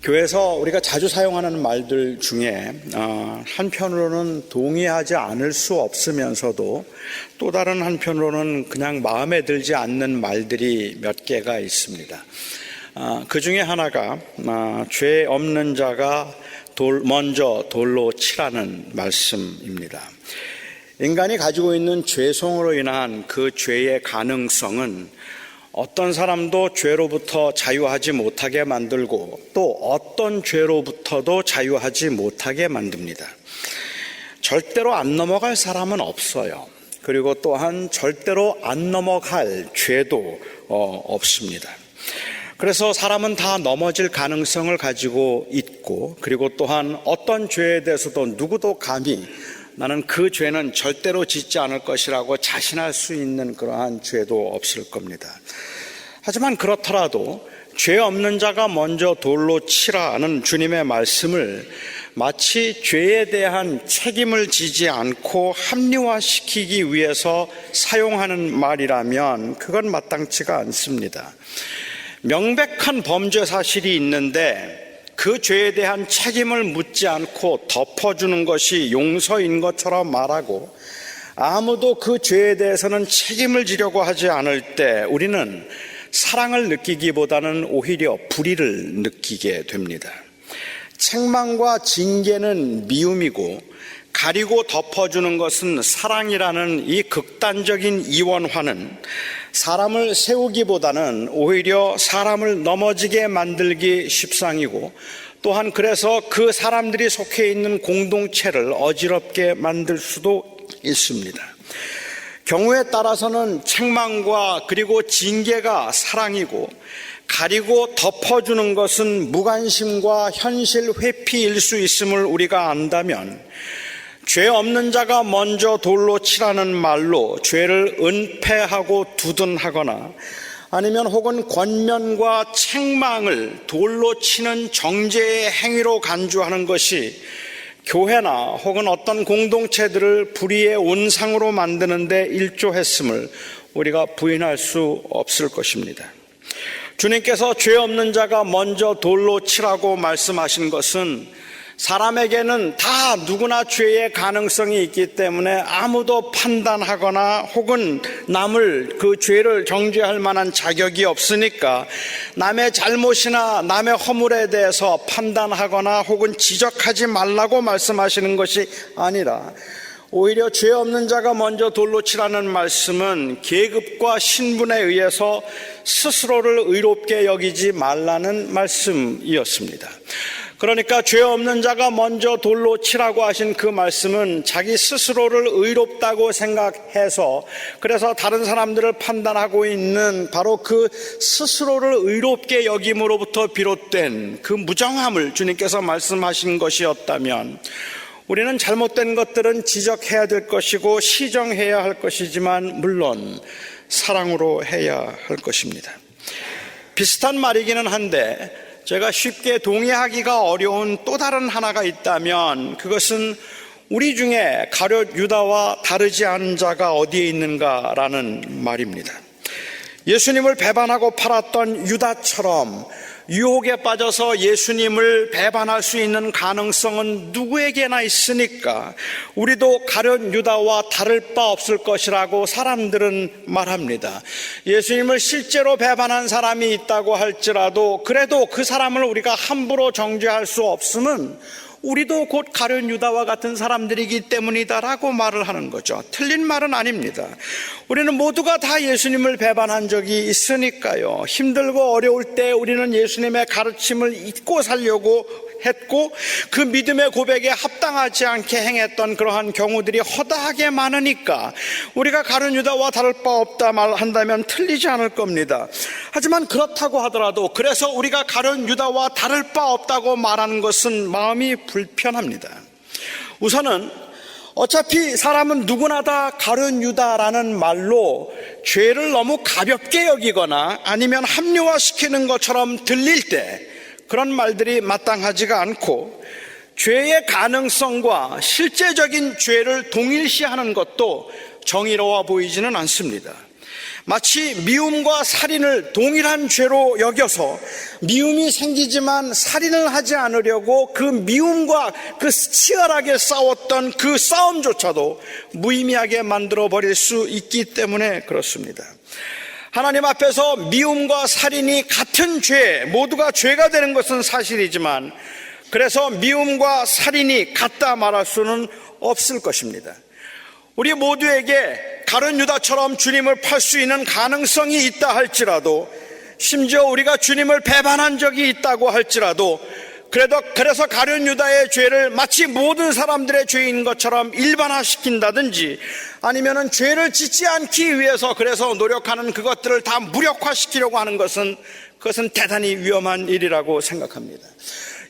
교회에서 우리가 자주 사용하는 말들 중에 한편으로는 동의하지 않을 수 없으면서도 또 다른 한편으로는 그냥 마음에 들지 않는 말들이 몇 개가 있습니다. 그 중에 하나가 죄 없는 자가 먼저 돌로 치라는 말씀입니다. 인간이 가지고 있는 죄성으로 인한 그 죄의 가능성은 어떤 사람도 죄로부터 자유하지 못하게 만들고 또 어떤 죄로부터도 자유하지 못하게 만듭니다. 절대로 안 넘어갈 사람은 없어요. 그리고 또한 절대로 안 넘어갈 죄도 없습니다. 그래서 사람은 다 넘어질 가능성을 가지고 있고, 그리고 또한 어떤 죄에 대해서도 누구도 감히 나는 그 죄는 절대로 짓지 않을 것이라고 자신할 수 있는 그러한 죄도 없을 겁니다. 하지만 그렇더라도 죄 없는 자가 먼저 돌로 치라는 주님의 말씀을 마치 죄에 대한 책임을 지지 않고 합리화시키기 위해서 사용하는 말이라면 그건 마땅치가 않습니다. 명백한 범죄 사실이 있는데 그 죄에 대한 책임을 묻지 않고 덮어주는 것이 용서인 것처럼 말하고 아무도 그 죄에 대해서는 책임을 지려고 하지 않을 때 우리는 사랑을 느끼기보다는 오히려 불의를 느끼게 됩니다. 책망과 징계는 미움이고 가리고 덮어주는 것은 사랑이라는 이 극단적인 이원화는 사람을 세우기보다는 오히려 사람을 넘어지게 만들기 십상이고 또한 그래서 그 사람들이 속해 있는 공동체를 어지럽게 만들 수도 있습니다. 경우에 따라서는 책망과 그리고 징계가 사랑이고 가리고 덮어주는 것은 무관심과 현실 회피일 수 있음을 우리가 안다면 죄 없는 자가 먼저 돌로 치라는 말로 죄를 은폐하고 두둔하거나 아니면 혹은 권면과 책망을 돌로 치는 정죄의 행위로 간주하는 것이 교회나 혹은 어떤 공동체들을 불의의 온상으로 만드는 데 일조했음을 우리가 부인할 수 없을 것입니다. 주님께서 죄 없는 자가 먼저 돌로 치라고 말씀하신 것은 사람에게는 다 누구나 죄의 가능성이 있기 때문에 아무도 판단하거나 혹은 남을 그 죄를 정죄할 만한 자격이 없으니까 남의 잘못이나 남의 허물에 대해서 판단하거나 혹은 지적하지 말라고 말씀하시는 것이 아니라 오히려 죄 없는 자가 먼저 돌로 치라는 말씀은 계급과 신분에 의해서 스스로를 의롭게 여기지 말라는 말씀이었습니다. 그러니까 죄 없는 자가 먼저 돌로 치라고 하신 그 말씀은 자기 스스로를 의롭다고 생각해서 그래서 다른 사람들을 판단하고 있는 바로 그 스스로를 의롭게 여김으로부터 비롯된 그 무정함을 주님께서 말씀하신 것이었다면 우리는 잘못된 것들은 지적해야 될 것이고 시정해야 할 것이지만 물론 사랑으로 해야 할 것입니다. 비슷한 말이기는 한데 제가 쉽게 동의하기가 어려운 또 다른 하나가 있다면 그것은 우리 중에 가룟 유다와 다르지 않은 자가 어디에 있는가라는 말입니다. 예수님을 배반하고 팔았던 유다처럼 유혹에 빠져서 예수님을 배반할 수 있는 가능성은 누구에게나 있으니까 우리도 가룟 유다와 다를 바 없을 것이라고 사람들은 말합니다. 예수님을 실제로 배반한 사람이 있다고 할지라도 그래도 그 사람을 우리가 함부로 정죄할 수 없음은 우리도 곧 가룟 유다와 같은 사람들이기 때문이다라고 말을 하는 거죠. 틀린 말은 아닙니다. 우리는 모두가 다 예수님을 배반한 적이 있으니까요. 힘들고 어려울 때 우리는 예수님의 가르침을 잊고 살려고 했고 그 믿음의 고백에 합당하지 않게 행했던 그러한 경우들이 허다하게 많으니까 우리가 가룟 유다와 다를 바 없다 말한다면 틀리지 않을 겁니다. 하지만 그렇다고 하더라도 그래서 우리가 가룟 유다와 다를 바 없다고 말하는 것은 마음이 불편합니다. 우선은 어차피 사람은 누구나 다 가룟 유다라는 말로 죄를 너무 가볍게 여기거나 아니면 합리화시키는 것처럼 들릴 때 그런 말들이 마땅하지가 않고 죄의 가능성과 실제적인 죄를 동일시하는 것도 정의로워 보이지는 않습니다. 마치 미움과 살인을 동일한 죄로 여겨서 미움이 생기지만 살인을 하지 않으려고 그 미움과 그 치열하게 싸웠던 그 싸움조차도 무의미하게 만들어버릴 수 있기 때문에 그렇습니다. 하나님 앞에서 미움과 살인이 같은 죄, 모두가 죄가 되는 것은 사실이지만 그래서 미움과 살인이 같다 말할 수는 없을 것입니다. 우리 모두에게 가룟 유다처럼 주님을 팔 수 있는 가능성이 있다 할지라도, 심지어 우리가 주님을 배반한 적이 있다고 할지라도, 그래서 가룟 유다의 죄를 마치 모든 사람들의 죄인 것처럼 일반화시킨다든지 아니면은 죄를 짓지 않기 위해서 그래서 노력하는 그것들을 다 무력화시키려고 하는 것은 그것은 대단히 위험한 일이라고 생각합니다.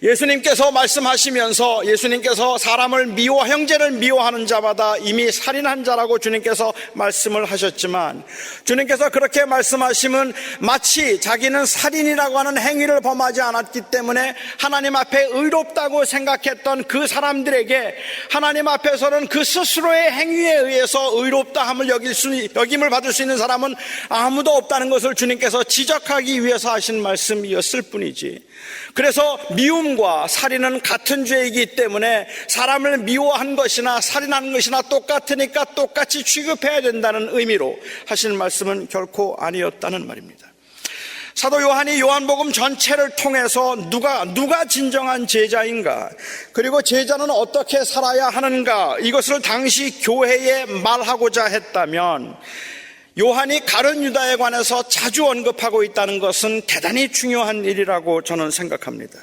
예수님께서 말씀하시면서 예수님께서 사람을 형제를 미워하는 자마다 이미 살인한 자라고 주님께서 말씀을 하셨지만, 주님께서 그렇게 말씀하시면 마치 자기는 살인이라고 하는 행위를 범하지 않았기 때문에 하나님 앞에 의롭다고 생각했던 그 사람들에게 하나님 앞에서는 그 스스로의 행위에 의해서 의롭다함을 여김을 받을 수 있는 사람은 아무도 없다는 것을 주님께서 지적하기 위해서 하신 말씀이었을 뿐이지, 그래서 미움과 살인은 같은 죄이기 때문에 사람을 미워한 것이나 살인하는 것이나 똑같으니까 똑같이 취급해야 된다는 의미로 하신 말씀은 결코 아니었다는 말입니다. 사도 요한이 요한복음 전체를 통해서 누가 진정한 제자인가, 그리고 제자는 어떻게 살아야 하는가, 이것을 당시 교회에 말하고자 했다면 요한이 가룟 유다에 관해서 자주 언급하고 있다는 것은 대단히 중요한 일이라고 저는 생각합니다.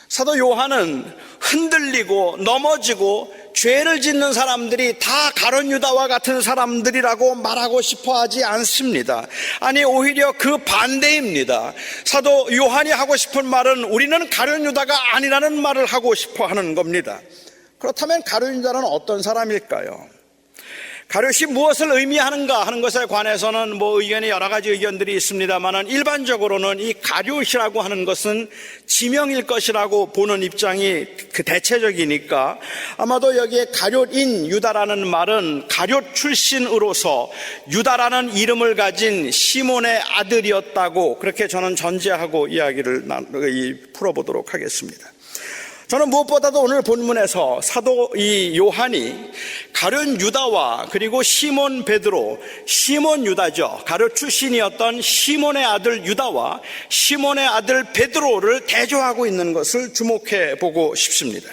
사도 요한은 흔들리고 넘어지고 죄를 짓는 사람들이 다 가룟 유다와 같은 사람들이라고 말하고 싶어 하지 않습니다. 아니, 오히려 그 반대입니다. 사도 요한이 하고 싶은 말은 우리는 가룟 유다가 아니라는 말을 하고 싶어 하는 겁니다. 그렇다면 가룟 유다는 어떤 사람일까요? 가룟이 무엇을 의미하는가 하는 것에 관해서는 의견이 여러 가지 의견들이 있습니다만, 일반적으로는 이 가룟이라고 하는 것은 지명일 것이라고 보는 입장이 그 대체적이니까 아마도 여기에 가룟인 유다라는 말은 가룟 출신으로서 유다라는 이름을 가진 시몬의 아들이었다고 그렇게 저는 전제하고 이야기를 풀어보도록 하겠습니다. 저는 무엇보다도 오늘 본문에서 사도 요한이 가룟 유다와 그리고 시몬 베드로, 시몬 유다죠, 가룟 출신이었던 시몬의 아들 유다와 시몬의 아들 베드로를 대조하고 있는 것을 주목해 보고 싶습니다.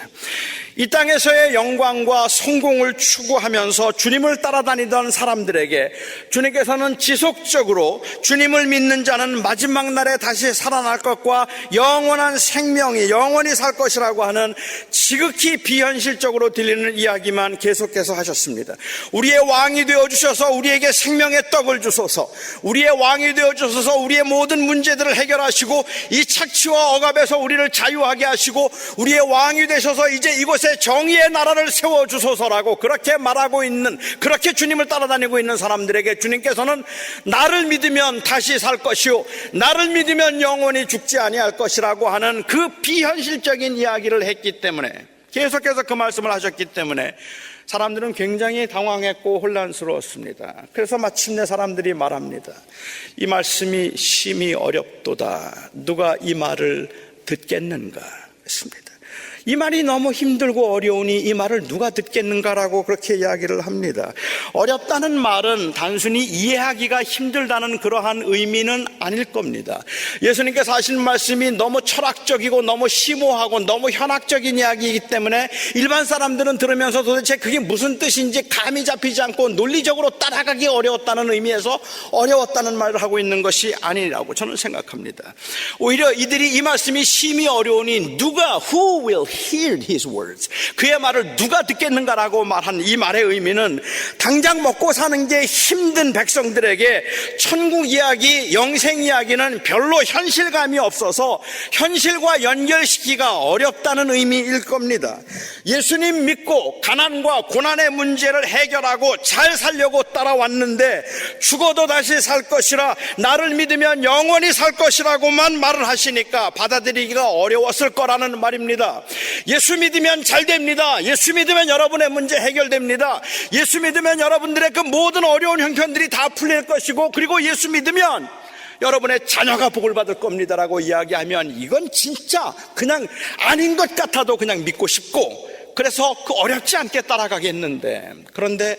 이 땅에서의 영광과 성공을 추구하면서 주님을 따라다니던 사람들에게 주님께서는 지속적으로 주님을 믿는 자는 마지막 날에 다시 살아날 것과 영원한 생명이 영원히 살 것이라고 하는 지극히 비현실적으로 들리는 이야기만 계속해서 하셨습니다. 우리의 왕이 되어주셔서 우리에게 생명의 떡을 주소서, 우리의 왕이 되어주셔서 우리의 모든 문제들을 해결하시고 이 착취와 억압에서 우리를 자유하게 하시고 우리의 왕이 되셔서 이제 이곳에 정의의 나라를 세워주소서라고 그렇게 말하고 있는, 그렇게 주님을 따라다니고 있는 사람들에게 주님께서는 나를 믿으면 다시 살 것이요 나를 믿으면 영원히 죽지 아니할 것이라고 하는 그 비현실적인 이야기를 했기 때문에, 계속해서 그 말씀을 하셨기 때문에 사람들은 굉장히 당황했고 혼란스러웠습니다. 그래서 마침내 사람들이 말합니다. 이 말씀이 심히 어렵도다. 누가 이 말을 듣겠는가 했습니다. 이 말이 너무 힘들고 어려우니 이 말을 누가 듣겠는가라고 그렇게 이야기를 합니다. 어렵다는 말은 단순히 이해하기가 힘들다는 그러한 의미는 아닐 겁니다. 예수님께서 하신 말씀이 너무 철학적이고 너무 심오하고 너무 현학적인 이야기이기 때문에 일반 사람들은 들으면서 도대체 그게 무슨 뜻인지 감이 잡히지 않고 논리적으로 따라가기 어려웠다는 의미에서 어려웠다는 말을 하고 있는 것이 아니라고 저는 생각합니다. 오히려 이들이 이 말씀이 심히 어려우니 who will hear his words, 그의 말을 누가 듣겠는가라고 말한 이 말의 의미는 당장 먹고 사는 게 힘든 백성들에게 천국 이야기, 영생 이야기는 별로 현실감이 없어서 현실과 연결시키기가 어렵다는 의미일 겁니다. 예수님 믿고 가난과 고난의 문제를 해결하고 잘 살려고 따라왔는데 죽어도 다시 살 것이라, 나를 믿으면 영원히 살 것이라고만 말을 하시니까 받아들이기가 어려웠을 거라는 말입니다. 예수 믿으면 잘 됩니다. 예수 믿으면 여러분의 문제 해결됩니다. 예수 믿으면 여러분들의 그 모든 어려운 형편들이 다 풀릴 것이고, 그리고 예수 믿으면 여러분의 자녀가 복을 받을 겁니다라고 이야기하면 이건 진짜 그냥 아닌 것 같아도 그냥 믿고 싶고, 그래서 그 어렵지 않게 따라가겠는데, 그런데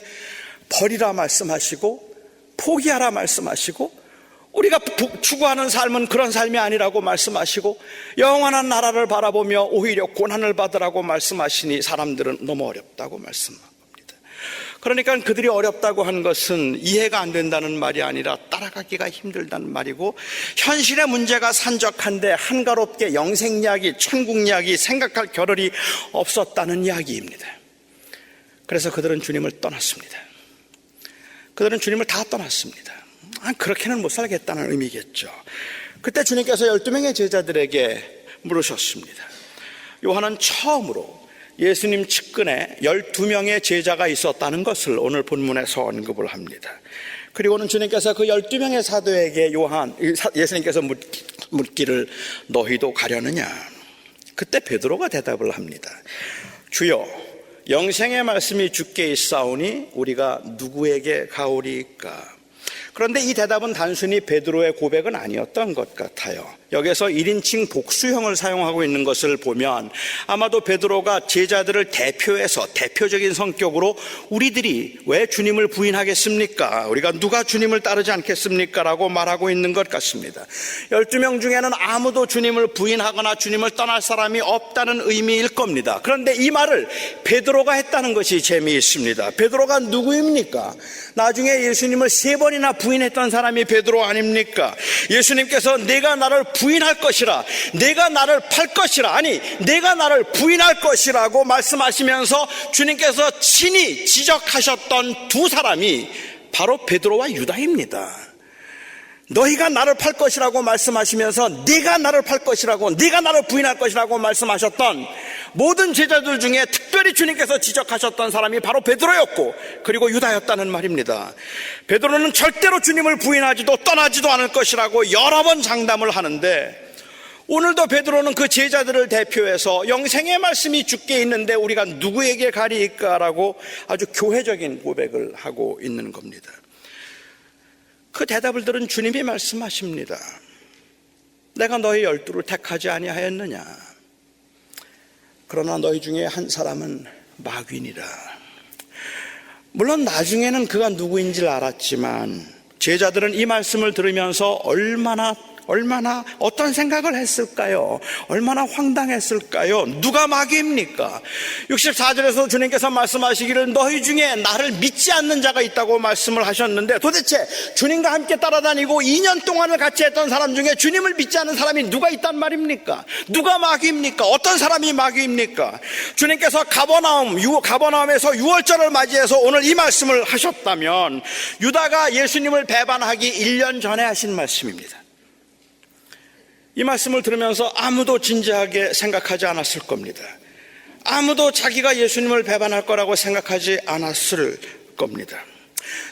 버리라 말씀하시고 포기하라 말씀하시고 우리가 추구하는 삶은 그런 삶이 아니라고 말씀하시고 영원한 나라를 바라보며 오히려 고난을 받으라고 말씀하시니 사람들은 너무 어렵다고 말씀합니다. 그러니까 그들이 어렵다고 한 것은 이해가 안 된다는 말이 아니라 따라가기가 힘들다는 말이고, 현실의 문제가 산적한데 한가롭게 영생 이야기, 천국 이야기 생각할 겨를이 없었다는 이야기입니다. 그래서 그들은 주님을 떠났습니다. 그들은 주님을 다 떠났습니다. 그렇게는 못 살겠다는 의미겠죠. 그때 주님께서 12명의 제자들에게 물으셨습니다. 요한은 처음으로 예수님 측근에 12명의 제자가 있었다는 것을 오늘 본문에서 언급을 합니다. 그리고는 주님께서 그 12명의 사도에게 예수님께서 묻기를 너희도 가려느냐? 그때 베드로가 대답을 합니다. 주여, 영생의 말씀이 주께 있사오니 우리가 누구에게 가오리까? 그런데 이 대답은 단순히 베드로의 고백은 아니었던 것 같아요. 여기서 1인칭 복수형을 사용하고 있는 것을 보면 아마도 베드로가 제자들을 대표해서 대표적인 성격으로 우리들이 왜 주님을 부인하겠습니까? 우리가 누가 주님을 따르지 않겠습니까? 라고 말하고 있는 것 같습니다. 12명 중에는 아무도 주님을 부인하거나 주님을 떠날 사람이 없다는 의미일 겁니다. 그런데 이 말을 베드로가 했다는 것이 재미있습니다. 베드로가 누구입니까? 나중에 예수님을 3번이나 부인했던 사람이 베드로 아닙니까? 예수님께서 내가 나를 부인할 것이라, 내가 나를 팔 것이라, 아니 내가 나를 부인할 것이라고 말씀하시면서 주님께서 친히 지적하셨던 두 사람이 바로 베드로와 유다입니다. 너희가 나를 팔 것이라고 말씀하시면서 내가 나를 팔 것이라고, 내가 나를 부인할 것이라고 말씀하셨던 모든 제자들 중에 특별히 주님께서 지적하셨던 사람이 바로 베드로였고, 그리고 유다였다는 말입니다. 베드로는 절대로 주님을 부인하지도 떠나지도 않을 것이라고 여러 번 장담을 하는데, 오늘도 베드로는 그 제자들을 대표해서 영생의 말씀이 주께 있는데 우리가 누구에게 가리일까라고 아주 교회적인 고백을 하고 있는 겁니다. 그 대답을 들은 주님이 말씀하십니다. 내가 너희 12를 택하지 아니하였느냐? 그러나 너희 중에 한 사람은 마귀니라. 물론 나중에는 그가 누구인지를 알았지만 제자들은 이 말씀을 들으면서 얼마나 어떤 생각을 했을까요? 얼마나 황당했을까요? 누가 마귀입니까? 64절에서 주님께서 말씀하시기를 너희 중에 나를 믿지 않는 자가 있다고 말씀을 하셨는데, 도대체 주님과 함께 따라다니고 2년 동안을 같이 했던 사람 중에 주님을 믿지 않는 사람이 누가 있단 말입니까? 누가 마귀입니까? 어떤 사람이 마귀입니까? 주님께서 가버나움에서 유월절을 맞이해서 오늘 이 말씀을 하셨다면 유다가 예수님을 배반하기 1년 전에 하신 말씀입니다. 이 말씀을 들으면서 아무도 진지하게 생각하지 않았을 겁니다. 아무도 자기가 예수님을 배반할 거라고 생각하지 않았을 겁니다.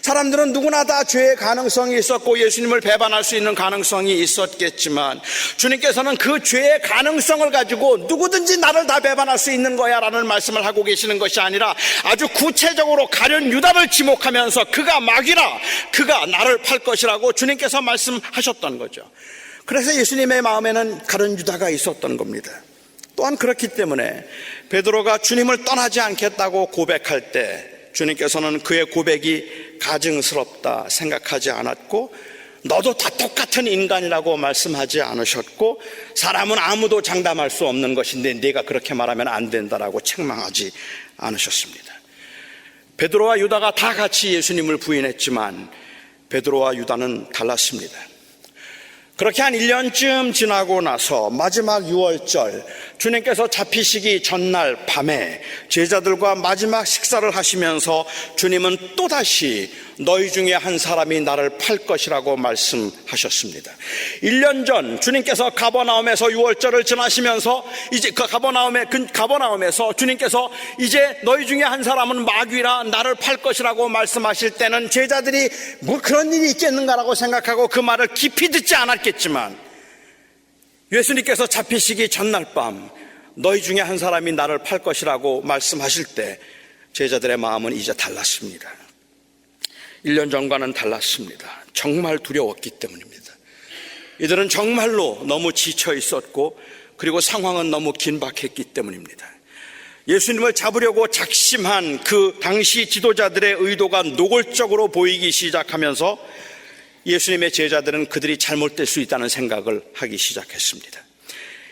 사람들은 누구나 다 죄의 가능성이 있었고 예수님을 배반할 수 있는 가능성이 있었겠지만 주님께서는 그 죄의 가능성을 가지고 누구든지 나를 다 배반할 수 있는 거야 라는 말씀을 하고 계시는 것이 아니라 아주 구체적으로 가룟 유다를 지목하면서 그가 마귀라, 그가 나를 팔 것이라고 주님께서 말씀하셨던 거죠. 그래서 예수님의 마음에는 가룟 유다가 있었던 겁니다. 또한 그렇기 때문에 베드로가 주님을 떠나지 않겠다고 고백할 때 주님께서는 그의 고백이 가증스럽다 생각하지 않았고, 너도 다 똑같은 인간이라고 말씀하지 않으셨고, 사람은 아무도 장담할 수 없는 것인데 네가 그렇게 말하면 안 된다라고 책망하지 않으셨습니다. 베드로와 유다가 다 같이 예수님을 부인했지만 베드로와 유다는 달랐습니다. 그렇게 한 1년쯤 지나고 나서 마지막 유월절 주님께서 잡히시기 전날 밤에 제자들과 마지막 식사를 하시면서 주님은 또다시 너희 중에 한 사람이 나를 팔 것이라고 말씀하셨습니다. 1년 전 주님께서 가버나움에서 유월절을 지나시면서 이제 그 가버나움에서 주님께서 이제 너희 중에 한 사람은 마귀라 나를 팔 것이라고 말씀하실 때는 제자들이 뭐 그런 일이 있겠는가라고 생각하고 그 말을 깊이 듣지 않았겠지만 예수님께서 잡히시기 전날 밤 너희 중에 한 사람이 나를 팔 것이라고 말씀하실 때 제자들의 마음은 이제 달랐습니다. 1년 전과는 달랐습니다. 정말 두려웠기 때문입니다. 이들은 정말로 너무 지쳐 있었고 그리고 상황은 너무 긴박했기 때문입니다. 예수님을 잡으려고 작심한 그 당시 지도자들의 의도가 노골적으로 보이기 시작하면서 예수님의 제자들은 그들이 잘못될 수 있다는 생각을 하기 시작했습니다.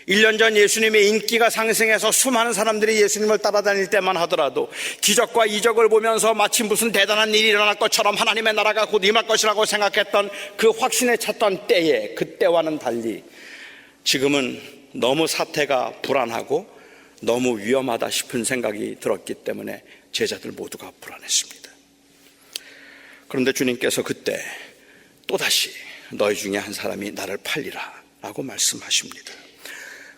1년 전 예수님의 인기가 상승해서 수많은 사람들이 예수님을 따라다닐 때만 하더라도 기적과 이적을 보면서 마치 무슨 대단한 일이 일어날 것처럼 하나님의 나라가 곧 임할 것이라고 생각했던 그 확신에 찼던 때에, 그때와는 달리 지금은 너무 사태가 불안하고 너무 위험하다 싶은 생각이 들었기 때문에 제자들 모두가 불안했습니다. 그런데 주님께서 그때 또다시 너희 중에 한 사람이 나를 팔리라 라고 말씀하십니다.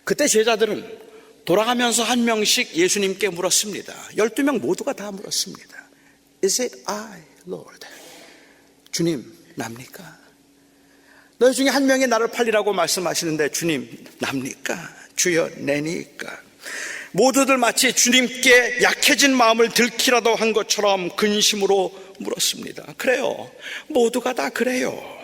그때 제자들은 돌아가면서 한 명씩 예수님께 물었습니다. 12명 모두가 다 물었습니다. Is it I, Lord? 주님, 납니까? 너희 중에 한 명이 나를 팔리라고 말씀하시는데 주님, 납니까? 주여, 내니까? 모두들 마치 주님께 약해진 마음을 들키라도 한 것처럼 근심으로 물었습니다. 그래요. 모두가 다 그래요.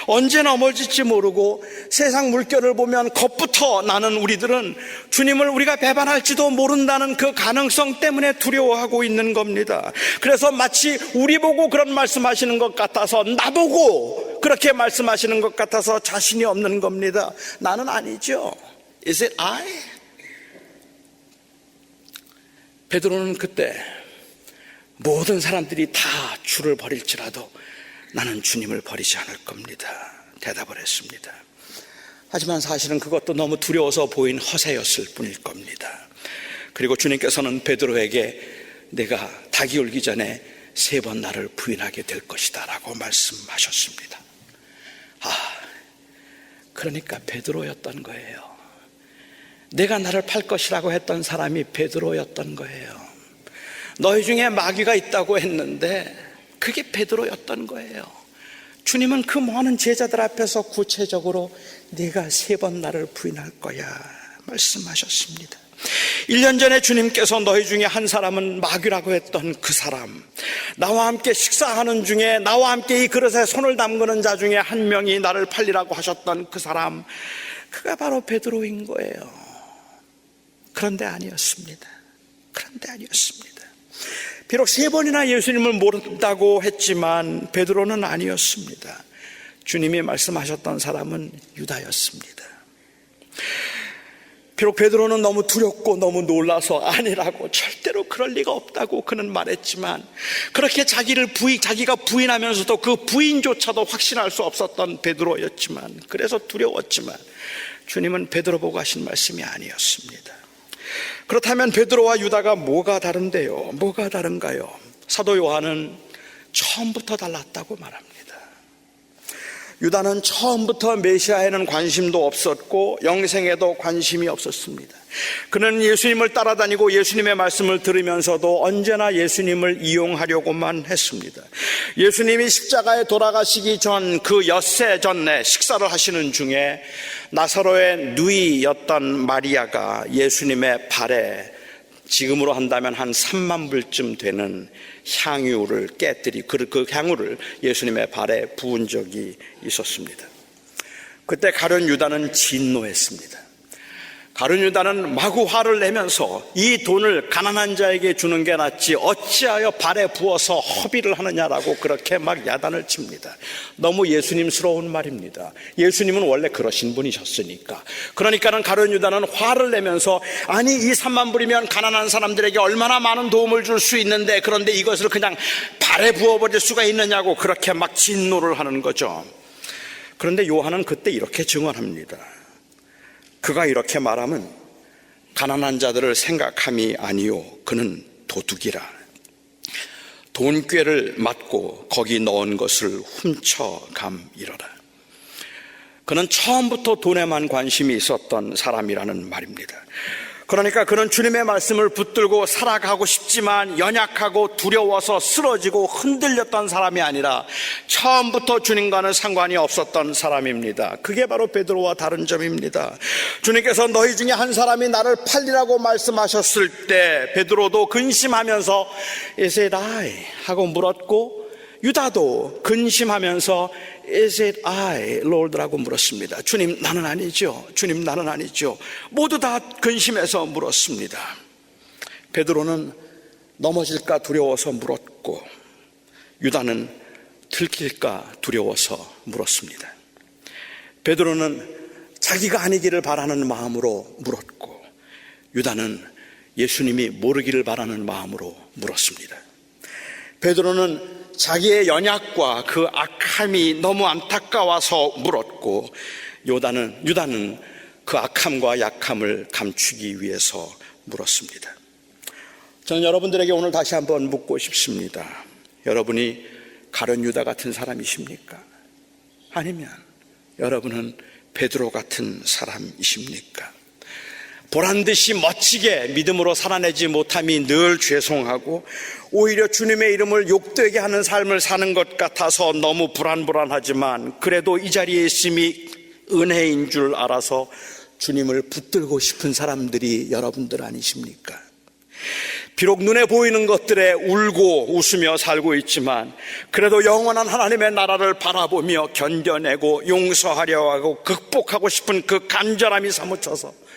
언제 넘어질지 모르고 세상 물결을 보면 겁부터 나는 우리들은 주님을 우리가 배반할지도 모른다는 그 가능성 때문에 두려워하고 있는 겁니다. 그래서 마치 우리 보고 그런 말씀하시는 것 같아서, 나보고 그렇게 말씀하시는 것 같아서 자신이 없는 겁니다. 나는 아니죠. Is it I? 베드로는 그때 모든 사람들이 다 주를 버릴지라도 나는 주님을 버리지 않을 겁니다, 대답을 했습니다. 하지만 사실은 그것도 너무 두려워서 보인 허세였을 뿐일 겁니다. 그리고 주님께서는 베드로에게 내가 닭이 울기 전에 3번 나를 부인하게 될 것이다 라고 말씀하셨습니다. 그러니까 베드로였던 거예요. 내가 나를 팔 것이라고 했던 사람이 베드로였던 거예요. 너희 중에 마귀가 있다고 했는데 그게 베드로였던 거예요. 주님은 그 많은 제자들 앞에서 구체적으로 네가 3번 나를 부인할 거야 말씀하셨습니다. 1년 전에 주님께서 너희 중에 한 사람은 마귀라고 했던 그 사람, 나와 함께 식사하는 중에 나와 함께 이 그릇에 손을 담그는 자 중에 한 명이 나를 팔리라고 하셨던 그 사람, 그가 바로 베드로인 거예요. 그런데 아니었습니다. 비록 3번이나 예수님을 모른다고 했지만 베드로는 아니었습니다. 주님이 말씀하셨던 사람은 유다였습니다. 비록 베드로는 너무 두렵고 너무 놀라서 아니라고, 절대로 그럴 리가 없다고 그는 말했지만, 그렇게 자기가 부인하면서도 그 부인조차도 확신할 수 없었던 베드로였지만, 그래서 두려웠지만 주님은 베드로 보고 하신 말씀이 아니었습니다. 그렇다면 베드로와 유다가 뭐가 다른데요? 뭐가 다른가요? 사도 요한은 처음부터 달랐다고 말합니다. 유다는 처음부터 메시아에는 관심도 없었고 영생에도 관심이 없었습니다. 그는 예수님을 따라다니고 예수님의 말씀을 들으면서도 언제나 예수님을 이용하려고만 했습니다. 예수님이 십자가에 돌아가시기 전 그 엿새 전에 식사를 하시는 중에 나사로의 누이였던 마리아가 예수님의 발에 지금으로 한다면 한 3만 불쯤 되는 향유를 그 향유를 예수님의 발에 부은 적이 있었습니다. 그때 가룟 유다는 진노했습니다. 가룟 유다는 마구 화를 내면서 이 돈을 가난한 자에게 주는 게 낫지 어찌하여 발에 부어서 허비를 하느냐라고 그렇게 막 야단을 칩니다. 너무 예수님스러운 말입니다. 예수님은 원래 그러신 분이셨으니까. 그러니까는 가룟 유다는 화를 내면서, 아니 이 3만 불이면 가난한 사람들에게 얼마나 많은 도움을 줄 수 있는데, 그런데 이것을 그냥 발에 부어버릴 수가 있느냐고 그렇게 막 진노를 하는 거죠. 그런데 요한은 그때 이렇게 증언합니다. 그가 이렇게 말하면 가난한 자들을 생각함이 아니요 그는 도둑이라. 돈꾀를 맞고 거기 넣은 것을 훔쳐감이러라. 그는 처음부터 돈에만 관심이 있었던 사람이라는 말입니다. 그러니까 그는 주님의 말씀을 붙들고 살아가고 싶지만 연약하고 두려워서 쓰러지고 흔들렸던 사람이 아니라 처음부터 주님과는 상관이 없었던 사람입니다. 그게 바로 베드로와 다른 점입니다. 주님께서 너희 중에 한 사람이 나를 팔리라고 말씀하셨을 때 베드로도 근심하면서 Is it I? 하고 물었고, 유다도 근심하면서 Is it I, Lord라고 물었습니다. 주님, 나는 아니죠. 주님, 나는 아니죠. 모두 다 근심해서 물었습니다. 베드로는 넘어질까 두려워서 물었고, 유다는 들킬까 두려워서 물었습니다. 베드로는 자기가 아니기를 바라는 마음으로 물었고, 유다는 예수님이 모르기를 바라는 마음으로 물었습니다. 베드로는 자기의 연약과 그 악함이 너무 안타까워서 물었고, 유다는 그 악함과 약함을 감추기 위해서 물었습니다. 저는 여러분들에게 오늘 다시 한번 묻고 싶습니다. 여러분이 가룟 유다 같은 사람이십니까? 아니면 여러분은 베드로 같은 사람이십니까? 보란듯이 멋지게 믿음으로 살아내지 못함이 늘 죄송하고 오히려 주님의 이름을 욕되게 하는 삶을 사는 것 같아서 너무 불안하지만 그래도 이 자리에 있음이 은혜인 줄 알아서 주님을 붙들고 싶은 사람들이 여러분들 아니십니까? 비록 눈에 보이는 것들에 울고 웃으며 살고 있지만 그래도 영원한 하나님의 나라를 바라보며 견뎌내고 용서하려 하고 극복하고 싶은 그 간절함이 사무쳐서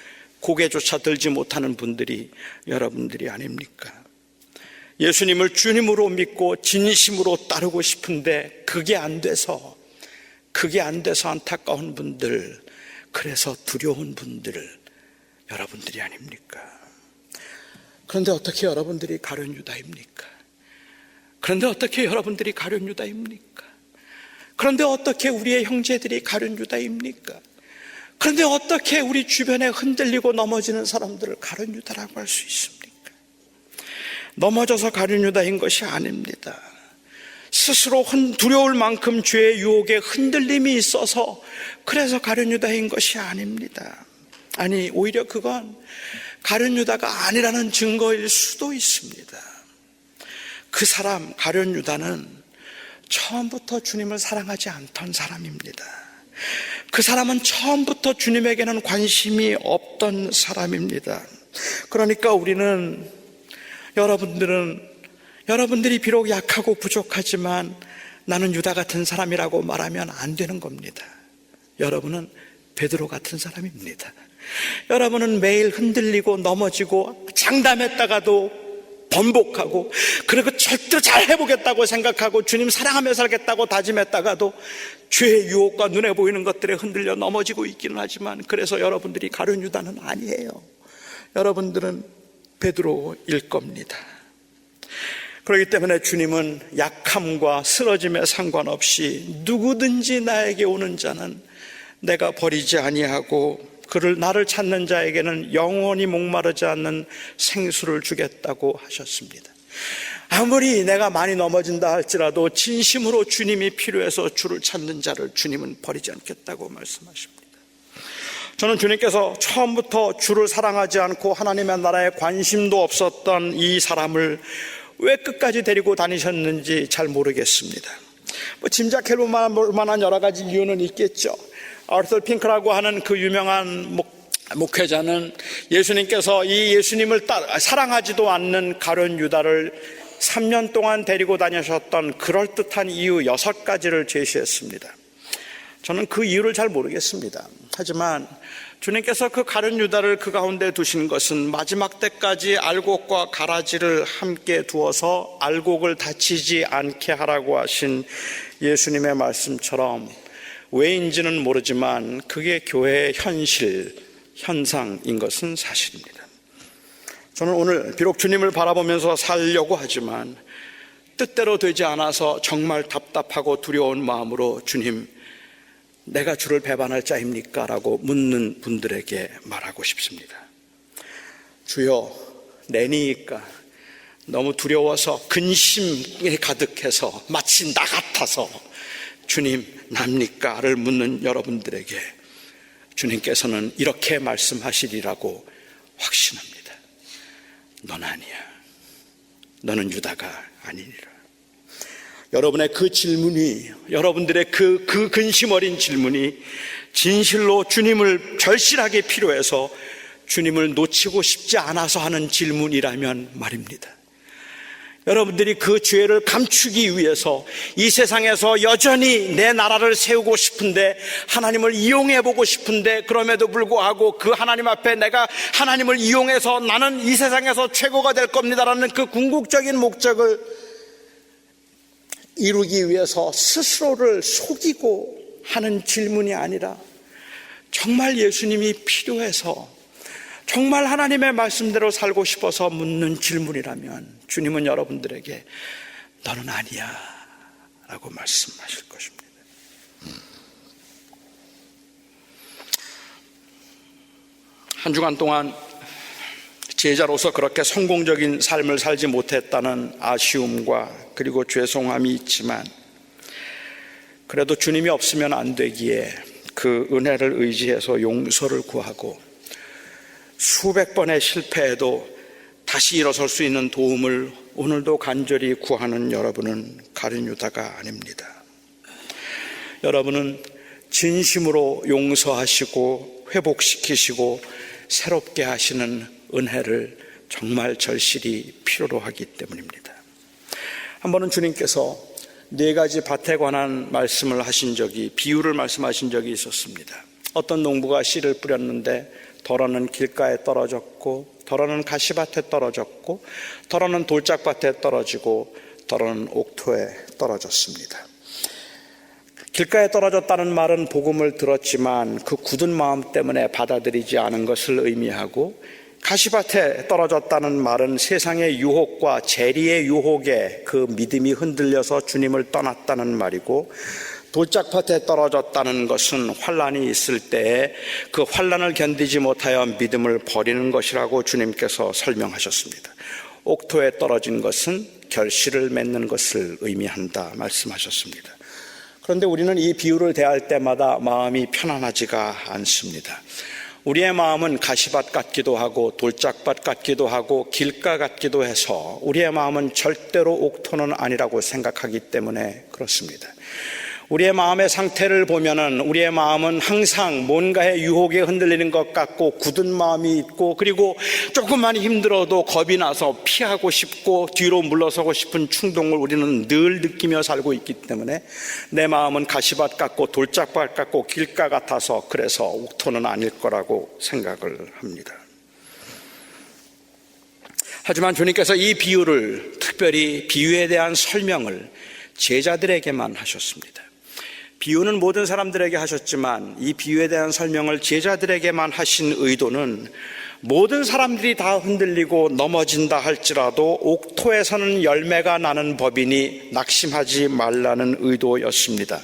고개조차 들지 못하는 분들이 여러분들이 아닙니까? 예수님을 주님으로 믿고 진심으로 따르고 싶은데 그게 안 돼서 안타까운 분들, 그래서 두려운 분들 여러분들이 아닙니까? 그런데 어떻게 여러분들이 가룟 유다입니까? 그런데 어떻게 여러분들이 가룟 유다입니까? 그런데 어떻게 우리의 형제들이 가룟 유다입니까? 그런데 어떻게 우리 주변에 흔들리고 넘어지는 사람들을 가룟 유다라고 할 수 있습니까? 넘어져서 가룟 유다인 것이 아닙니다. 스스로 두려울 만큼 죄의 유혹에 흔들림이 있어서 그래서 가룟 유다인 것이 아닙니다. 아니, 오히려 그건 가룟 유다가 아니라는 증거일 수도 있습니다. 그 사람 가룟 유다는 처음부터 주님을 사랑하지 않던 사람입니다. 그 사람은 처음부터 주님에게는 관심이 없던 사람입니다. 그러니까 여러분들이 비록 약하고 부족하지만 나는 유다 같은 사람이라고 말하면 안 되는 겁니다. 여러분은 베드로 같은 사람입니다. 여러분은 매일 흔들리고 넘어지고 장담했다가도 번복하고 그리고 절대로 잘 해보겠다고 생각하고 주님 사랑하며 살겠다고 다짐했다가도 죄의 유혹과 눈에 보이는 것들에 흔들려 넘어지고 있기는 하지만 그래서 여러분들이 가룟 유다는 아니에요. 여러분들은 베드로일 겁니다. 그렇기 때문에 주님은 약함과 쓰러짐에 상관없이 누구든지 나에게 오는 자는 내가 버리지 아니하고 나를 찾는 자에게는 영원히 목마르지 않는 생수를 주겠다고 하셨습니다. 아무리 내가 많이 넘어진다 할지라도 진심으로 주님이 필요해서 주를 찾는 자를 주님은 버리지 않겠다고 말씀하십니다. 저는 주님께서 처음부터 주를 사랑하지 않고 하나님의 나라에 관심도 없었던 이 사람을 왜 끝까지 데리고 다니셨는지 잘 모르겠습니다. 짐작해볼 만한 여러 가지 이유는 있겠죠. 아르터 핑크라고 하는 그 유명한 목회자는 예수님께서 이 예수님을 사랑하지도 않는 가룟 유다를 3년 동안 데리고 다니셨던 그럴듯한 이유 6가지를 제시했습니다. 저는 그 이유를 잘 모르겠습니다. 하지만 주님께서 그 가룟 유다를 그 가운데 두신 것은 마지막 때까지 알곡과 가라지를 함께 두어서 알곡을 다치지 않게 하라고 하신 예수님의 말씀처럼 왜인지는 모르지만 그게 교회의 현상인 것은 사실입니다. 저는 오늘 비록 주님을 바라보면서 살려고 하지만 뜻대로 되지 않아서 정말 답답하고 두려운 마음으로 주님, 내가 주를 배반할 자입니까? 라고 묻는 분들에게 말하고 싶습니다. 주여, 내니까 너무 두려워서 근심에 가득해서 마치 나 같아서 주님, 납니까? 를 묻는 여러분들에게 주님께서는 이렇게 말씀하시리라고 확신합니다. 넌 아니야. 너는 유다가 아니니라. 여러분의 그 질문이, 여러분들의 그 근심 어린 질문이 진실로 주님을 절실하게 필요해서 주님을 놓치고 싶지 않아서 하는 질문이라면 말입니다. 여러분들이 그 죄를 감추기 위해서 이 세상에서 여전히 내 나라를 세우고 싶은데, 하나님을 이용해보고 싶은데, 그럼에도 불구하고 그 하나님 앞에 내가 하나님을 이용해서 나는 이 세상에서 최고가 될 겁니다라는 그 궁극적인 목적을 이루기 위해서 스스로를 속이고 하는 질문이 아니라 정말 예수님이 필요해서, 정말 하나님의 말씀대로 살고 싶어서 묻는 질문이라면 주님은 여러분들에게 너는 아니야 라고 말씀하실 것입니다. 한 주간 동안 제자로서 그렇게 성공적인 삶을 살지 못했다는 아쉬움과 그리고 죄송함이 있지만, 그래도 주님이 없으면 안 되기에 그 은혜를 의지해서 용서를 구하고 수백 번의 실패에도 다시 일어설 수 있는 도움을 오늘도 간절히 구하는 여러분은 가룟 유다가 아닙니다. 여러분은 진심으로 용서하시고 회복시키시고 새롭게 하시는 은혜를 정말 절실히 필요로 하기 때문입니다. 한 번은 주님께서 4가지 밭에 관한 말씀을 하신 적이, 비유를 말씀하신 적이 있었습니다. 어떤 농부가 씨를 뿌렸는데 덜어는 길가에 떨어졌고, 덜어는 가시밭에 떨어졌고, 덜어는 돌짝밭에 떨어지고, 덜어는 옥토에 떨어졌습니다. 길가에 떨어졌다는 말은 복음을 들었지만 그 굳은 마음 때문에 받아들이지 않은 것을 의미하고, 가시밭에 떨어졌다는 말은 세상의 유혹과 재리의 유혹에 그 믿음이 흔들려서 주님을 떠났다는 말이고, 돌짝밭에 떨어졌다는 것은 환난이 있을 때에 그 환난을 견디지 못하여 믿음을 버리는 것이라고 주님께서 설명하셨습니다. 옥토에 떨어진 것은 결실을 맺는 것을 의미한다 말씀하셨습니다. 그런데 우리는 이 비유를 대할 때마다 마음이 편안하지가 않습니다. 우리의 마음은 가시밭 같기도 하고 돌짝밭 같기도 하고 길가 같기도 해서 우리의 마음은 절대로 옥토는 아니라고 생각하기 때문에 그렇습니다. 우리의 마음의 상태를 보면은 우리의 마음은 항상 뭔가의 유혹에 흔들리는 것 같고 굳은 마음이 있고, 그리고 조금만 힘들어도 겁이 나서 피하고 싶고 뒤로 물러서고 싶은 충동을 우리는 늘 느끼며 살고 있기 때문에 내 마음은 가시밭 같고 돌짝밭 같고 길가 같아서 그래서 옥토는 아닐 거라고 생각을 합니다. 하지만 주님께서 이 비유를, 특별히 비유에 대한 설명을 제자들에게만 하셨습니다. 비유는 모든 사람들에게 하셨지만 이 비유에 대한 설명을 제자들에게만 하신 의도는 모든 사람들이 다 흔들리고 넘어진다 할지라도 옥토에서는 열매가 나는 법이니 낙심하지 말라는 의도였습니다.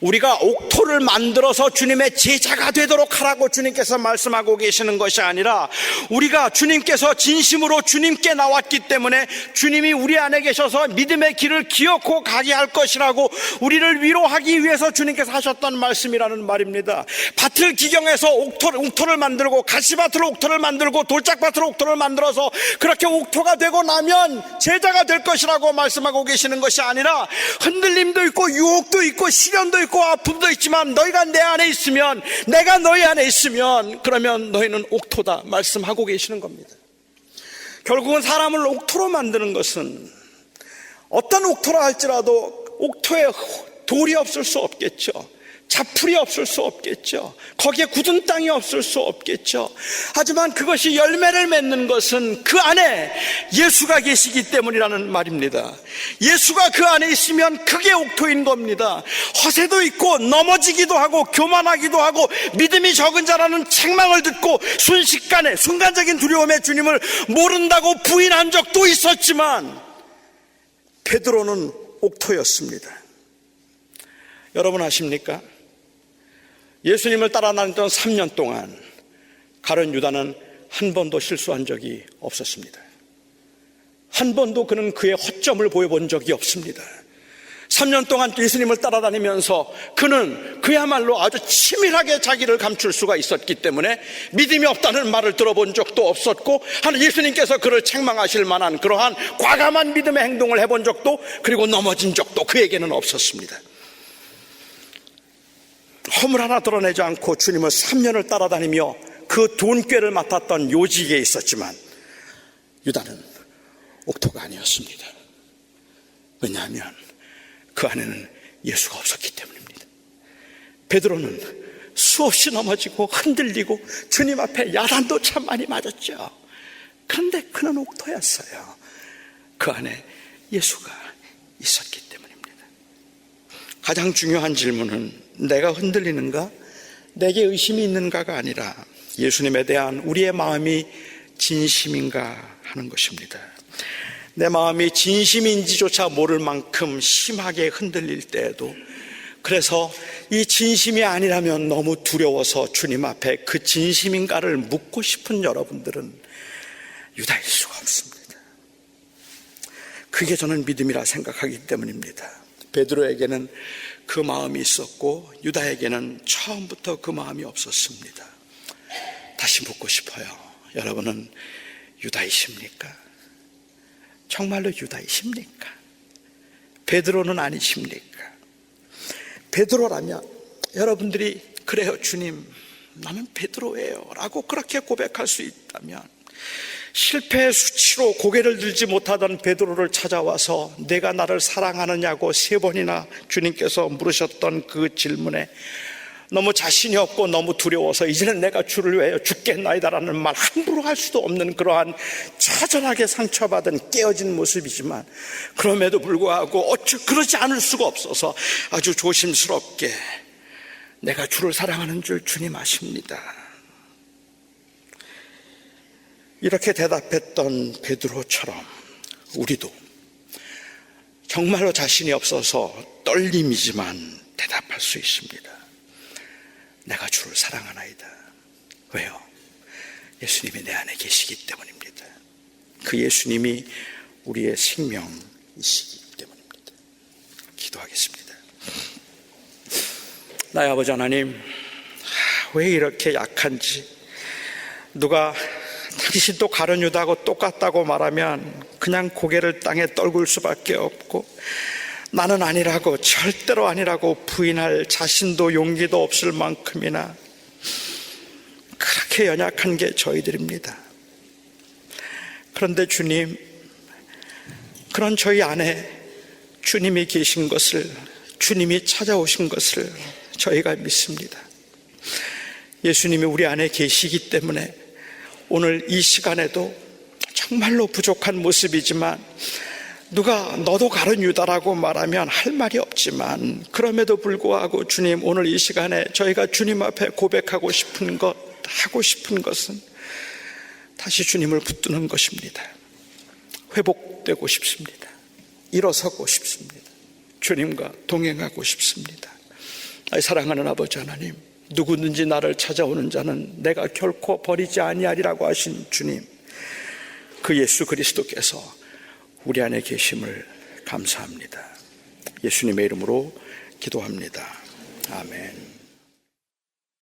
우리가 옥토를 만들어서 주님의 제자가 되도록 하라고 주님께서 말씀하고 계시는 것이 아니라, 우리가 주님께서 진심으로 주님께 나왔기 때문에 주님이 우리 안에 계셔서 믿음의 길을 기어코 가게 할 것이라고 우리를 위로하기 위해서 주님께서 하셨던 말씀이라는 말입니다. 밭을 기경해서 옥토를 만들고 가시밭으로 옥토를 만들고 돌짝밭으로 옥토를 만들어서 그렇게 옥토가 되고 나면 제자가 될 것이라고 말씀하고 계시는 것이 아니라, 흔들림도 있고 유혹도 있고 시련도 있고 아픔도 있지만 너희가 내 안에 있으면, 내가 너희 안에 있으면 그러면 너희는 옥토다 말씀하고 계시는 겁니다. 결국은 사람을 옥토로 만드는 것은 어떤 옥토라 할지라도 옥토에 돌이 없을 수 없겠죠. 자풀이 없을 수 없겠죠. 거기에 굳은 땅이 없을 수 없겠죠. 하지만 그것이 열매를 맺는 것은 그 안에 예수가 계시기 때문이라는 말입니다. 예수가 그 안에 있으면 그게 옥토인 겁니다. 허세도 있고 넘어지기도 하고 교만하기도 하고 믿음이 적은 자라는 책망을 듣고 순식간에 순간적인 두려움에 주님을 모른다고 부인한 적도 있었지만 베드로는 옥토였습니다. 여러분 아십니까? 예수님을 따라 다녔던 3년 동안 가룟 유다는 한 번도 실수한 적이 없었습니다. 한 번도 그는 그의 허점을 보여본 적이 없습니다. 3년 동안 예수님을 따라다니면서 그는 그야말로 아주 치밀하게 자기를 감출 수가 있었기 때문에 믿음이 없다는 말을 들어본 적도 없었고, 하는 예수님께서 그를 책망하실 만한 그러한 과감한 믿음의 행동을 해본 적도, 그리고 넘어진 적도 그에게는 없었습니다. 허물 하나 드러내지 않고 주님을 3년을 따라다니며 그 돈꾀를 맡았던 요직에 있었지만 유다는 옥토가 아니었습니다. 왜냐하면 그 안에는 예수가 없었기 때문입니다. 베드로는 수없이 넘어지고 흔들리고 주님 앞에 야단도 참 많이 맞았죠. 그런데 그는 옥토였어요. 그 안에 예수가 있었기 때문입니다. 가장 중요한 질문은 내가 흔들리는가? 내게 의심이 있는가가 아니라 예수님에 대한 우리의 마음이 진심인가 하는 것입니다. 내 마음이 진심인지조차 모를 만큼 심하게 흔들릴 때에도, 그래서 이 진심이 아니라면 너무 두려워서 주님 앞에 그 진심인가를 묻고 싶은 여러분들은 유다일 수가 없습니다. 그게 저는 믿음이라 생각하기 때문입니다. 베드로에게는 그 마음이 있었고 유다에게는 처음부터 그 마음이 없었습니다. 다시 묻고 싶어요. 여러분은 유다이십니까? 정말로 유다이십니까? 베드로는 아니십니까? 베드로라면 여러분들이 그래요, 주님, 나는 베드로예요 라고 그렇게 고백할 수 있다면, 실패의 수치로 고개를 들지 못하던 베드로를 찾아와서 내가 나를 사랑하느냐고 3번이나 주님께서 물으셨던 그 질문에 너무 자신이 없고 너무 두려워서 이제는 내가 주를 위하여 죽겠나이다라는 말 함부로 할 수도 없는 그러한 처절하게 상처받은 깨어진 모습이지만, 그럼에도 불구하고 그러지 않을 수가 없어서 아주 조심스럽게 내가 주를 사랑하는 줄 주님 아십니다, 이렇게 대답했던 베드로처럼 우리도 정말로 자신이 없어서 떨림이지만 대답할 수 있습니다. 내가 주를 사랑하나이다. 왜요? 예수님이 내 안에 계시기 때문입니다. 그 예수님이 우리의 생명이시기 때문입니다. 기도하겠습니다. 나의 아버지 하나님, 왜 이렇게 약한지, 누가 당신도 가룟 유다하고 똑같다고 말하면 그냥 고개를 땅에 떨굴 수밖에 없고, 나는 아니라고, 절대로 아니라고 부인할 자신도 용기도 없을 만큼이나 그렇게 연약한 게 저희들입니다. 그런데 주님, 그런 저희 안에 주님이 계신 것을, 주님이 찾아오신 것을 저희가 믿습니다. 예수님이 우리 안에 계시기 때문에 오늘 이 시간에도 정말로 부족한 모습이지만, 누가 너도 가룟 유다라고 말하면 할 말이 없지만, 그럼에도 불구하고 주님, 오늘 이 시간에 저희가 주님 앞에 고백하고 싶은 것, 하고 싶은 것은 다시 주님을 붙드는 것입니다. 회복되고 싶습니다. 일어서고 싶습니다. 주님과 동행하고 싶습니다. 사랑하는 아버지 하나님, 누구든지 나를 찾아오는 자는 내가 결코 버리지 아니하리라고 하신 주님, 그 예수 그리스도께서 우리 안에 계심을 감사합니다. 예수님의 이름으로 기도합니다. 아멘.